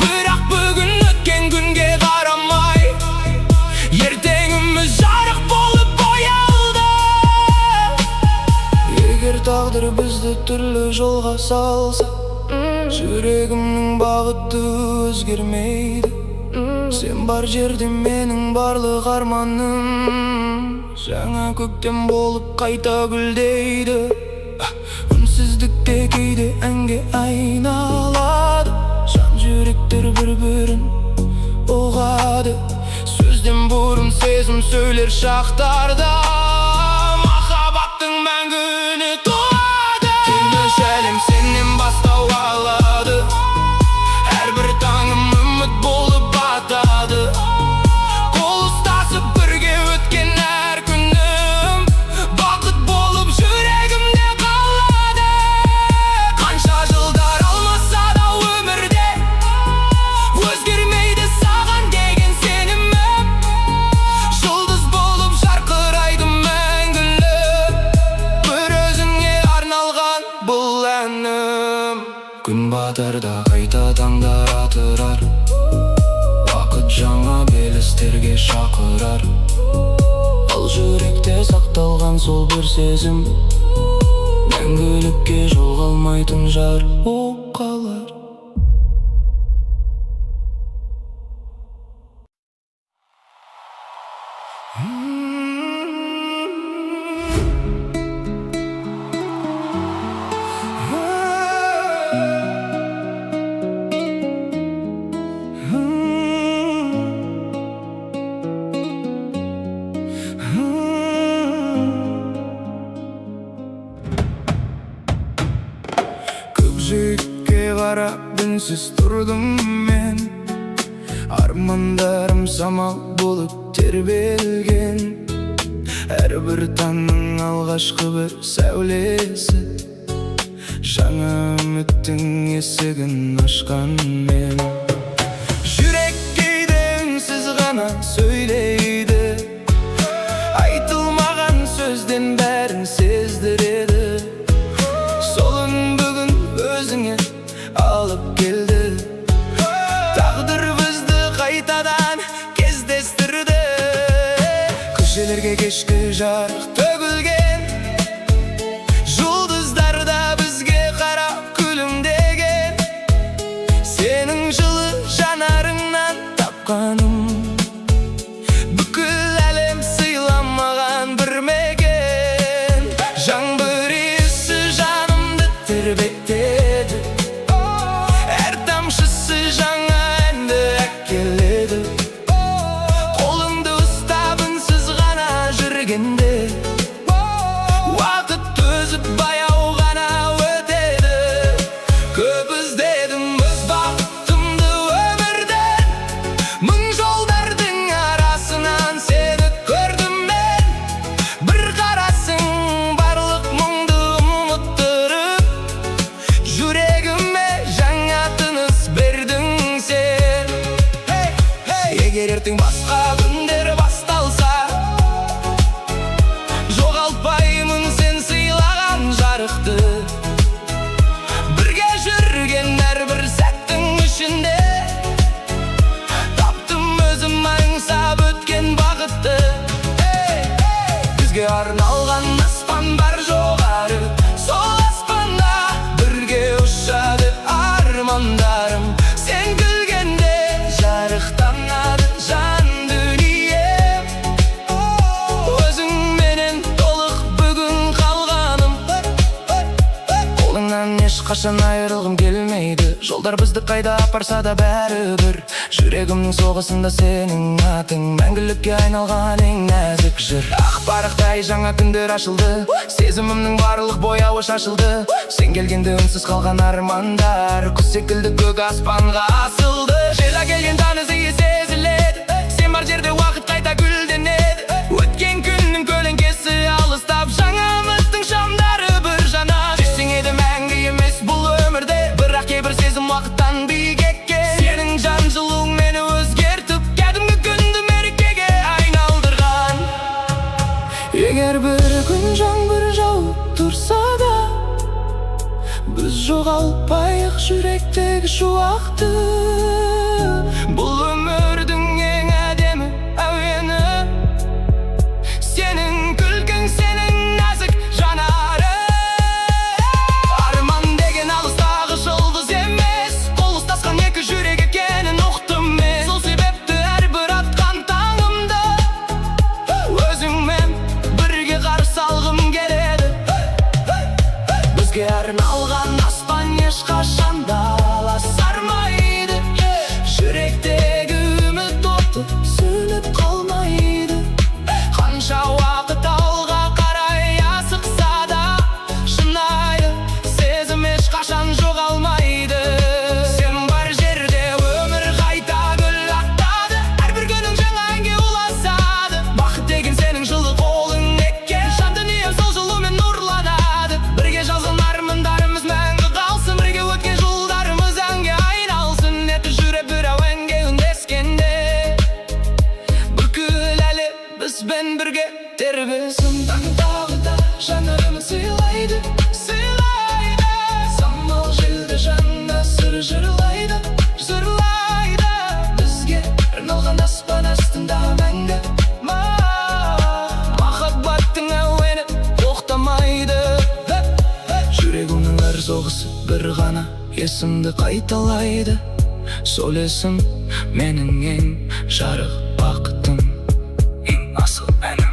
Бірақ бүгін өткен күнге қарамай, ертеңіміз жарық болып боялды. Егер тағдыр бізді түрлі жолға салса, жүрегімнің бағыты өзгермейді. Сен бар жерде менің барлық арманым жаңа көктем болып қайта гүлдейді. Үнсіздікте кейде әнге айналады, жан жүректер бір-бірін ұғады. Сөзден бұрын сезім сөйлер шақтарда, махаббаттың мәңгі үні туады. Түні әлем сенен бастау алады, әрбір таңым үміт болып батады. Қол ұстасып бірге өткен әр күнім бақыт болып жүрегімде қалады. Қанша жылдар алмаса да өмірде, өзгермейді саған деген сенімім. Жұлдыз болып жарқырайды мәңгілік, бір өзіңе арналған бұл әнім. Күн батарда қайта таңдар атырар, уақыт жаңа белестерге шақырар. Ал жүректе сақталған сол бір сезім, мәңгілікке жоғалмайтын жар болып қалар. Көкжиекке қарап үнсіз тұрдым мен, армандарым самал болып тербелген. Әрбір таңның алғашқы бір сәулесі, жаңа үміттің есігін ашқан мен. Жүрек кейде үнсіз ғана сөйлейді, айтылмаған сөзден бәрін сездіреді. Сол үн бүгін өзіңе алып келді, тағдыр бізді қайтадан кездестірді. Көшелерге кешкі жарық төгілген, жұлдыздар да бізге қарап күлімдеген. Сенің жылы жанарыңнан тапқаным бүкіл әлем сыйламаған бір мекен. Жаңбыр иісі жанымды тербетеді, әр тамшысы жаңа әнді әкеледі. Қолыңды ұстап үнсіз ғана жүргенде, қашан айырылғым келмейді. Жолдар бізді қайда апарса да бәрібір. Жүрегімнің соғысында сенің атың, мәңгілікке айналған ең нәзік жыр. Ақ парақтай жаңа күндер ашылды, сезімімнің барлық бояуы шашылды. Сен келгенде үнсіз қалған армандар, күз секілді көк аспанға асылды. Жела келген таңы зейі сезіледі, сен бар жерде уақыт қайта гүлденеді. Өткен күннің көлеңкесі алыстап, жаңа үміттің шамдары бір жанар. Жүрсең еді мәңгі емес бұл өмірде, бірақ кейбір сезім уақыттан биік екен. Сенің жан жылуың мені өзгертіп, кәдімгі күнді мерекеге айналдырған. Егер бір күн жаңбыр жауып тұрса да, біз жоғалтпайық жүректегі шуақты. Бұл өмірдің ең әдемі әуені, сенің күлкің, сенің нәзік жанары. Арман деген алыстағы жұлдыз емес, қол ұстасқан екі жүрек екенін ұқтым мен. Сол себепті әрбір атқан таңымда өзіңмен бірге қарсы алғым келеді. Бізге арналған аспан ешқашан да аласармайды. Жүректегі үміт оты сөніп қалмайды. Қанша уақыт алға қарай асықса да, шынайы сезім ешқашан жоғалмайды. Сен бар жерде өмір қайта гүл ақтады, әрбір күнің жаңа әнге ұласады. Бақыт деген сенің жылы қолың екен, жан дүнием сол жылумен нұрланады. Бірге жазған армандарымыз мәңгі қалсын, бірге өткен жылдарымыз әнге айналсын. Еті жүріп бір әуенге үндескенде, бүкіл әлем бізбен бірге тербесін. Таң тағы да жанарымыз сыйлайды, сыйлайды. Самал желді жанна сыр жырлайды, жырлайды. Бізге арналған аспан астында мәңгі махаббаттың әуені тоқтамайды. Жүрегімнің әр соғысы бір ғана есімді қайталайды. Сол есім менің ең жарық бақытым, ең асыл әнім.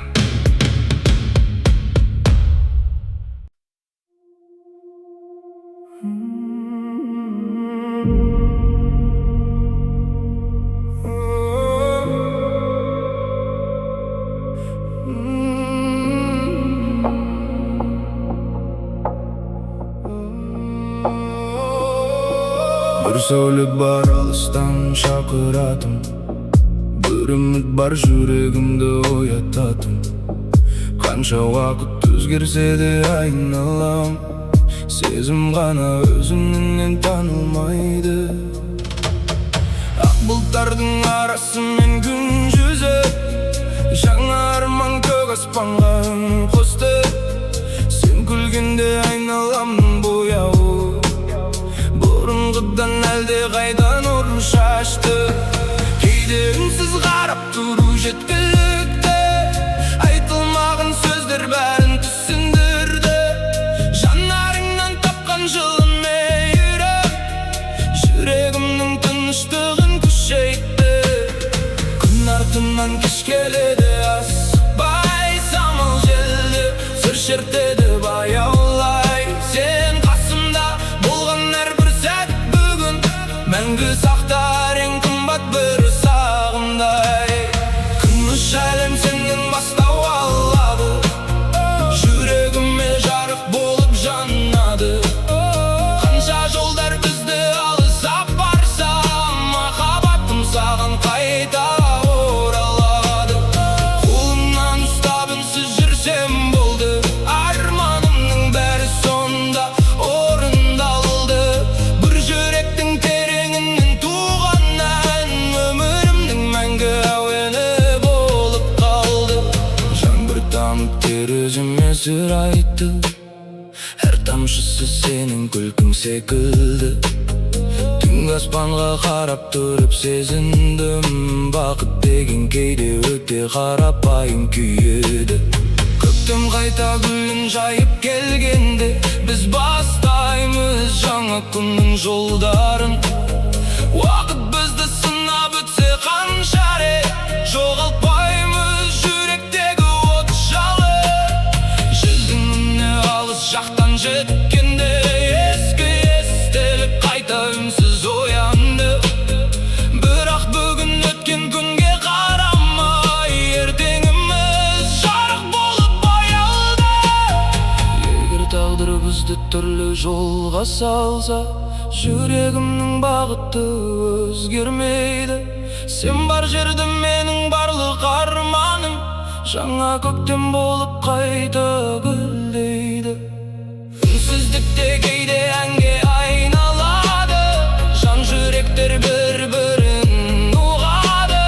Бір сәуле бар алыстан шақыратын, бір үміт бар жүрегімді оятатын. Қанша уақыт өзгерсе де айналам, сезім ғана өзімнен танылмайды. Ақ бұлттардың арасымен күн жүзі, жаңа арман көк аспанға үн қосты. Сен күлгенде айналамның бояуы, бұрынғыдан әлде қайда нұр шашты. Кейде үнсіз қарап тұру жеткілікті, айтылмаған сөздер бәрін түсіндірді. Жанарыңнан тапқан жылы мейірім, жүрегімнің тыныштығын күшейтті. Күн артынан кеш келеді, асықпай самал желді сыр шертеді баяулай. Сен қасымда болған әрбір сәт бүгін мәңгі сақтар ең қымбат бір сағымдай. Күміс әлем сенен бастау алады, жүрегіме жарық болып жанады. Қанша жолдар бізді алыс апарса, махаббатым саған қайта оралады. Қолымнан ұстап үнсіз жүрсем болды, арманымның бәрі сонда орындалды. Бір жүректің тереңінен туған ән, өмірімнің мәңгі әуені болып қалды. Жаңбыр тамып тереземе сыр айтты, әр тамшысы сенің күлкің секілді. Түнгі аспанға қарап тұрып сезіндім, бақыт деген кейде өте қарапайым күйеді. Көктем қайта гүлін жайып келгенде, біз бастаймыз жаңа күннің жолдарын. Уақыт бізді сынап өтсе қанша рет, жоғалтпаймыз жүректегі от жалы. Жүзіңе алыс жақтан жеткенде еске тағдырыбызды түрлі жолға салса, жүрегімнің бағыты өзгермейді. Сен бар жерде менің барлық арманым, жаңа көктем болып қайта гүлдейді. Үнсіздікте кейде әнге айналады, жан жүректер бір-бірін ұғады.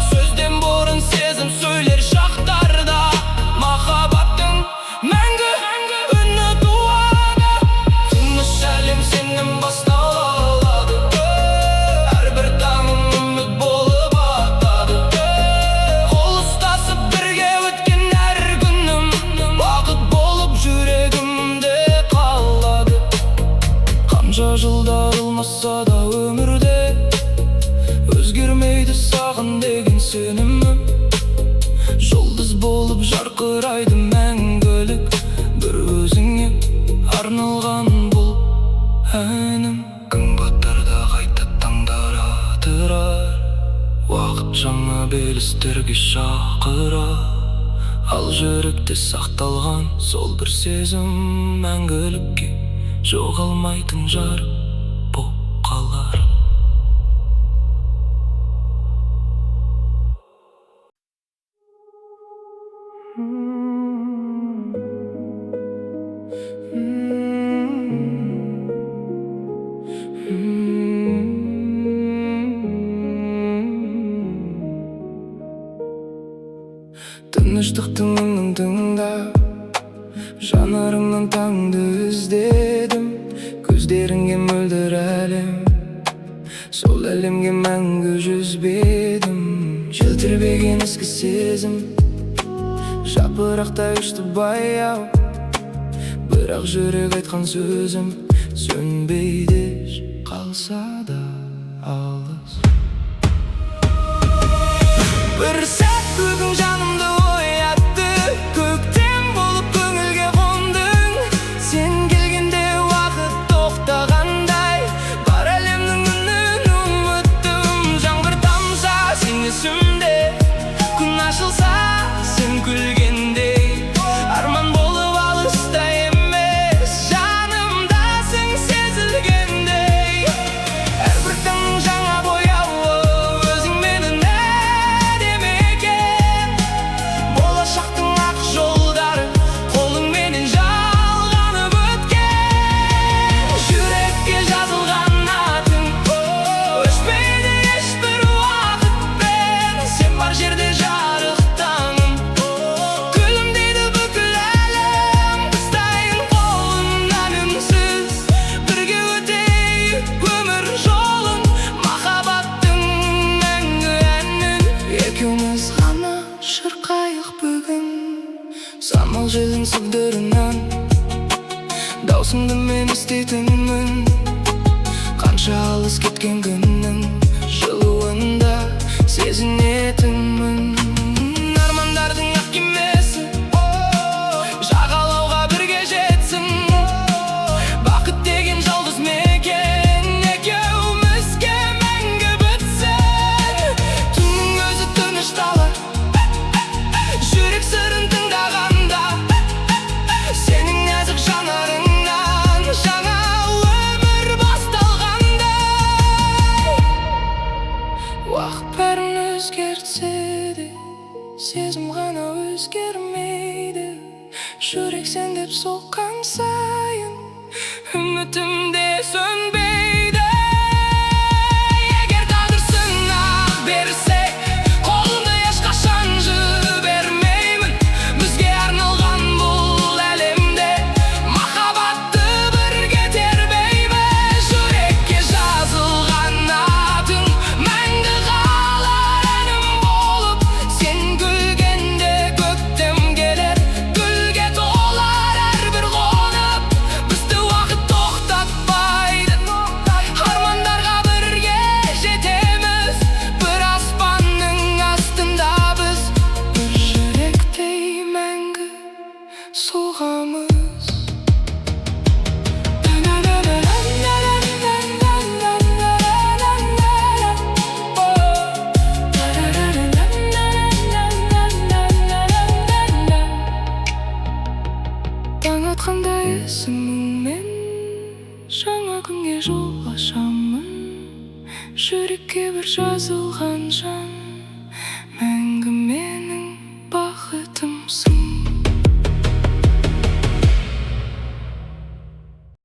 Сөзден бұрын сезім сөйлер шақтарда, махаббаттың мәңгі үні туады. Тыныш әлем сенен басталады, әрбір таңым үміт болып атады. Қол ұстасып бірге өткен әр күнім бақыт болып жүрегімде қалады. Қанша жылдар болмаса да өмірде өзгермейді саған деген сенімім. Жұлдыз болып жарқырайды мәңгілік, бір өзіңе арналған бұл әнім. Күн батарда қайта таңдар атырар, уақыт жаңа белестерге шақырар. Ал жүректе сақталған сол бір сезім мәңгілікке жоғалмайтын жарық боп қалар. Тыныштықтың үнін тыңдап, жанарыңнан таңды іздедім. Көздеріңе мөлдір әлем, сол әлемге мәңгі жүзбедім. Желтірбеген ескі сезім, жапырақтай ұшты баяу. Бірақ жүрек айтқан сөзім сөнбейді, қалса да алыс. Бір сәт бүгін жанымды оятты, көктем болып көңілге қондың. Сен келгенде уақыт тоқтағандай, бар әлемнің үнін ұмыттым. Жаңбыр тамса сен есімде, күн ашылса сен күлгендей. Арман болып алыста емес, жанымдасың сезілгендей. Әрбір таңның жаңа бояуы өзің менің әдемі екен. Болашақтың ақ жолдары қолыңменен жалғанып өткен. Жүрекке жазылған атың өшпейді ешбір уақытпен. Сен бар жерде жарық таңым, күлімдейді бүкіл әлем. Ұстайын қолыңнан үнсіз, бірге өтейік өмір жолын. Махаббаттың мәңгі әнін екеуміз ғана шырқайық бүгін. Самал желдің сыбдырынан даусыңды мен еститінмін. Қанша алыс кеткен күннің жылуында сезінетінмін. Армандардың ақ кемесі жағалауға бірге жетсін. Бақыт деген жалғыз мекен екеумізге мәңгі бітсін. Түннің өзі тынышталар, жүрек сырын тыңдағанда. Сенің нәзік жанарыңнан жаңа өмір басталғандай. Уақыт бәрін өзгертсе де, сезім ғана өзгермейді. Жүрек сен деп соққан сайын үмітім де сөнбейді. Егер тағдыр сынақ берсе, қолымды ешқашан жібермеймін. Бізге арналған бұл әлемде махаббатты бірге тербейміз. Жүрекке жазылған атың мәңгі қалар әнім болып. Сен күлгенде көктем келер, гүлге толар әрбір қоным. есіміңмен жаңа күнге жол ашамын, жүрекке бір жазылған жан.